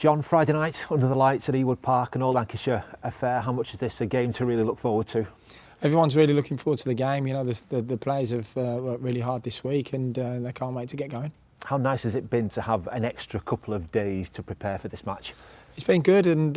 John, Friday night under the lights at Ewood Park and all Lancashire affair. How much is this a game to really look forward to? Everyone's really looking forward to the game. You know, the players have worked really hard this week and they can't wait to get going. How nice has it been to have an extra couple of days to prepare for this match? It's been good, and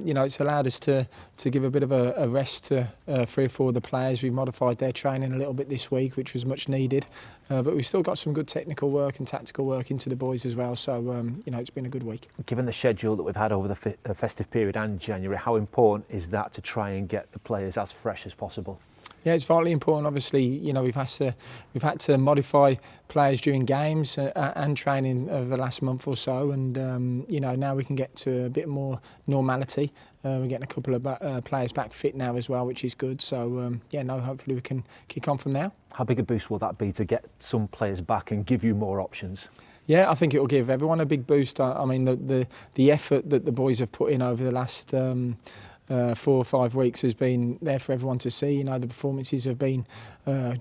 you know, it's allowed us to give a bit of a rest to 3 or 4 of the players. We've modified their training a little bit this week, which was much needed. But we've still got some good technical work and tactical work into the boys as well. So you know, it's been a good week. Given the schedule that we've had over the festive period and January, how important is that to try and get the players as fresh as possible? Yeah, it's vitally important. Obviously, you know, we've had to modify players during games and training over the last month or so, and you know, now we can get to a bit more normality. We're getting a couple of players back fit now as well, which is good. So yeah, no, hopefully we can kick on from now. How big a boost will that be to get some players back and give you more options? Yeah, I think it will give everyone a big boost. I mean, the effort that the boys have put in over the last 4 or 5 weeks has been there for everyone to see. You know, the performances have been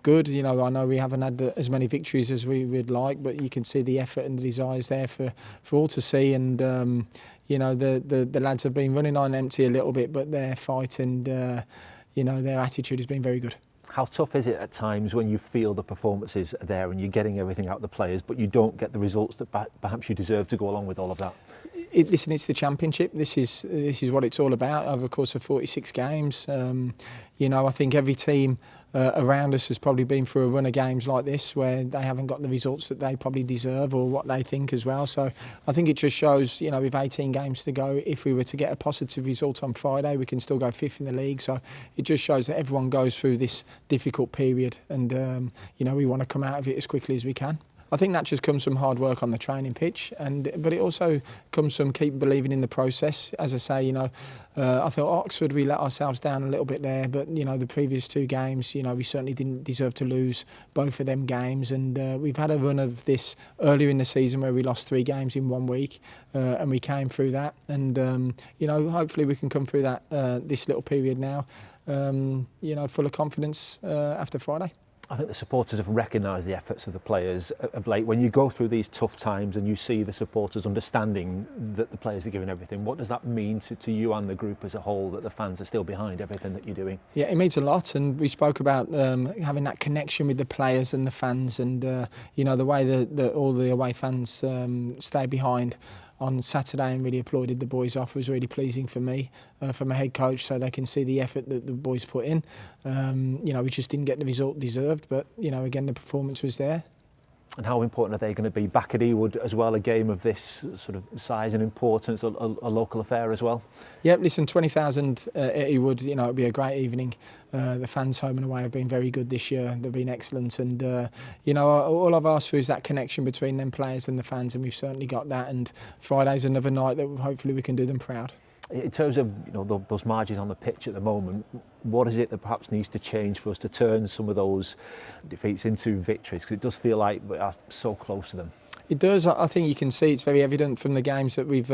good. You know, I know we haven't had as many victories as we would like, but you can see the effort and the desires there for all to see. And you know, the lads have been running on empty a little bit, but their fight and you know, their attitude has been very good. How tough is it at times when you feel the performances are there and you're getting everything out of the players, but you don't get the results that perhaps you deserve to go along with all of that? Listen, it's the championship. This is what it's all about over the course of 46 games. You know, I think every team around us has probably been through a run of games like this where they haven't got the results that they probably deserve or what they think as well. So I think it just shows, you know, with 18 games to go, if we were to get a positive result on Friday, we can still go 5th in the league. So it just shows that everyone goes through this difficult period, and you know, we want to come out of it as quickly as we can. I think that just comes from hard work on the training pitch, but it also comes from keep believing in the process. As I say, you know, I thought Oxford, we let ourselves down a little bit there, but you know, the previous 2 games, you know, we certainly didn't deserve to lose both of them games, and we've had a run of this earlier in the season where we lost 3 games in 1 week, and we came through that, and you know, hopefully we can come through that this little period now, you know, full of confidence after Friday. I think the supporters have recognised the efforts of the players of late. When you go through these tough times and you see the supporters understanding that the players are giving everything, what does that mean to you and the group as a whole, that the fans are still behind everything that you're doing? Yeah, it means a lot, and we spoke about having that connection with the players and the fans, and you know, the way that all the away fans stay behind on Saturday and really applauded the boys off was really pleasing for me, from a head coach, so they can see the effort that the boys put in. You know, we just didn't get the result deserved, but you know, again, the performance was there. And how important are they going to be back at Ewood as well, a game of this sort of size and importance, a local affair as well? Yeah, listen, 20,000 at Ewood, you know, it'll be a great evening. The fans home and away have been very good this year. They've been excellent, and you know, all I've asked for is that connection between them players and the fans, and we've certainly got that, and Friday's another night that hopefully we can do them proud. In terms of, you know, those margins on the pitch at the moment, what is it that perhaps needs to change for us to turn some of those defeats into victories? Because it does feel like we are so close to them. It does. I think you can see it's very evident from the games that we've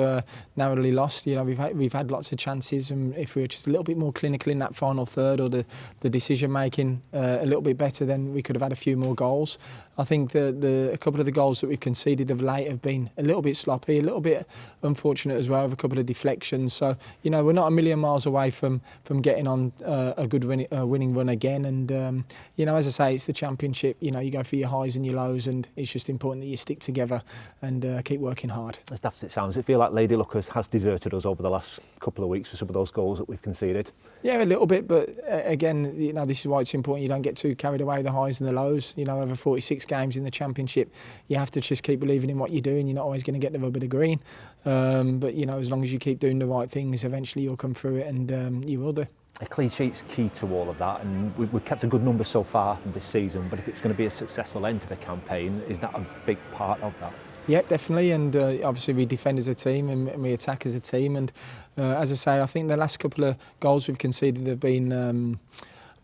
narrowly lost. You know, we've had lots of chances, and if we were just a little bit more clinical in that final third, or the decision making a little bit better, then we could have had a few more goals. I think a couple of the goals that we've conceded of late have been a little bit sloppy, a little bit unfortunate as well, with a couple of deflections. So you know, we're not a million miles away from getting on a good winning run again. And you know, as I say, it's the championship. You know, you go for your highs and your lows, and it's just important that you stick together and keep working hard. As daft as it sounds, it feels like Lady Luck has deserted us over the last couple of weeks with some of those goals that we've conceded. Yeah, a little bit, but again, you know, this is why it's important you don't get too carried away with the highs and the lows. You know, over 46 games in the championship, you have to just keep believing in what you're doing. You're not always going to get the rub of the green, but you know, as long as you keep doing the right things, eventually you'll come through it, and you will do. A clean sheet's key to all of that, and we've kept a good number so far this season, but if it's going to be a successful end to the campaign, is that a big part of that? Yeah, definitely, and obviously we defend as a team and we attack as a team, and as I say, I think the last couple of goals we've conceded have been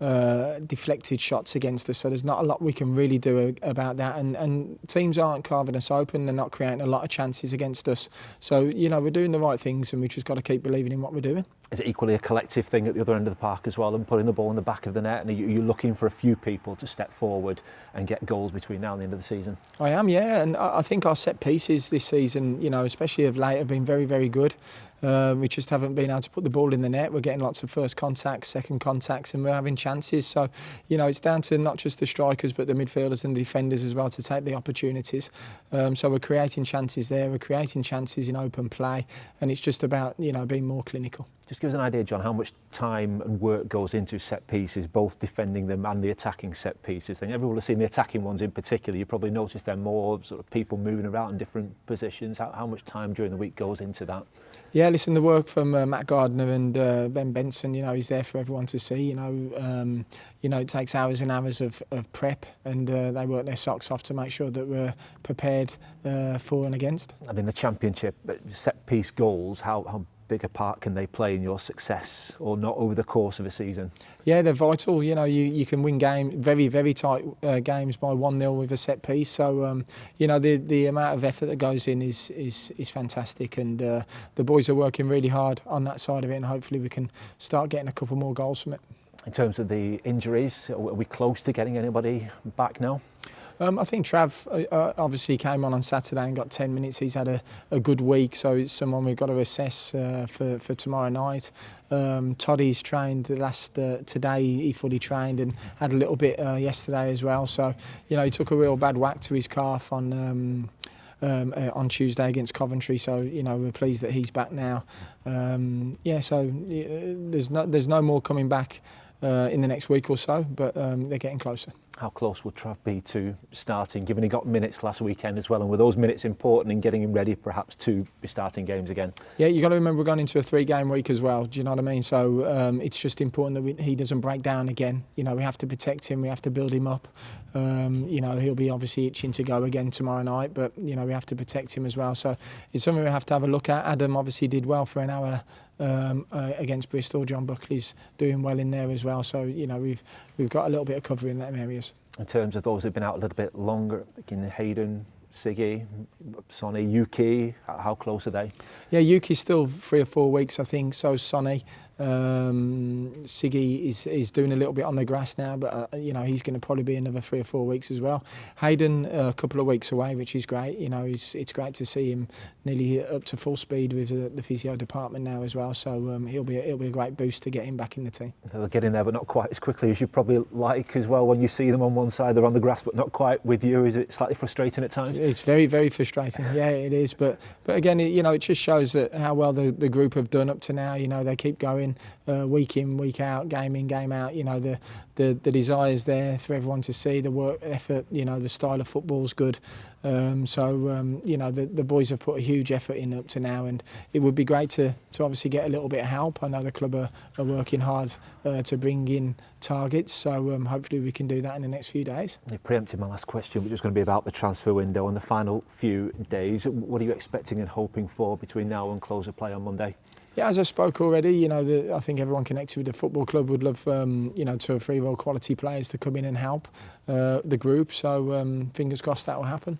deflected shots against us. So there's not a lot we can really do about that. And teams aren't carving us open. They're not creating a lot of chances against us. So, you know, we're doing the right things and we've just got to keep believing in what we're doing. Is it equally a collective thing at the other end of the park as well, and putting the ball in the back of the net? And are you looking for a few people to step forward and get goals between now and the end of the season? I am, yeah. And I think our set pieces this season, you know, especially of late, have been very, very good. We just haven't been able to put the ball in the net. We're getting lots of first contacts, second contacts, and we're having chances. So, you know, it's down to not just the strikers, but the midfielders and the defenders as well to take the opportunities. So we're creating chances there. We're creating chances in open play, and it's just about, you know, being more clinical. Just give us an idea, John, how much time and work goes into set pieces, both defending them and the attacking set pieces. I think everyone has seen the attacking ones in particular. You probably noticed there more sort of people moving around in different positions. How much time during the week goes into that? Yeah, listen, the work from Matt Gardner and Ben Benson, you know, he's there for everyone to see. You know, it takes hours and hours of prep, and they work their socks off to make sure that we're prepared for and against. And in the Championship, set piece goals, how big a part can they play in your success or not over the course of a season? Yeah, they're vital. You know, you can win very, very tight games by 1-0 with a set piece. So, you know, the amount of effort that goes in is fantastic, and the boys are working really hard on that side of it, and hopefully we can start getting a couple more goals from it. In terms of the injuries, are we close to getting anybody back now? I think Trav obviously came on Saturday and got 10 minutes. He's had a good week, so it's someone we've got to assess for tomorrow night. Toddy's trained today. He fully trained and had a little bit yesterday as well. So, you know, he took a real bad whack to his calf on Tuesday against Coventry. So, you know, we're pleased that he's back now. So there's no more coming back in the next week or so, but they're getting closer. How close will Trav be to starting, given he got minutes last weekend as well, and were those minutes important in getting him ready perhaps to be starting games again? Yeah, you've got to remember we're going into a 3-game week as well, do you know what I mean? So it's just important that he doesn't break down again. You know, we have to protect him, we have to build him up. You know, he'll be obviously itching to go again tomorrow night, but, you know, we have to protect him as well. So it's something we have to have a look at. Adam obviously did well for an hour against Bristol. John Buckley's doing well in there as well. So, you know, we've got a little bit of cover in them areas. In terms of those who've been out a little bit longer, thinking Hayden, Siggy, Sonny, Yuki, how close are they? Yeah, Yuki's still 3 or 4 weeks, I think. So Sonny. Siggy is doing a little bit on the grass now, but you know, he's going to probably be another 3 or 4 weeks as well. Hayden a couple of weeks away, which is great. You know, it's great to see him nearly up to full speed with the physio department now as well. So he'll be a great boost to get him back in the team. So they're getting there, but not quite as quickly as you probably like as well. When you see them on one side, they're on the grass, but not quite with you. Is it slightly frustrating at times? It's very, very frustrating. Yeah, it is. But again, you know, it just shows that how well the group have done up to now. You know, they keep going. Week in, week out, game in, game out. You know, the desire's there for everyone to see. The work effort, you know, the style of football's good. You know, the boys have put a huge effort in up to now, and it would be great to obviously get a little bit of help. I know the club are working hard to bring in targets, so hopefully we can do that in the next few days. You preempted my last question, which was going to be about the transfer window and the final few days. What are you expecting and hoping for between now and close of play on Monday? Yeah, as I spoke already, you know, I think everyone connected with the football club would love, you know, 2 or 3 real quality players to come in and help the group. So fingers crossed that will happen.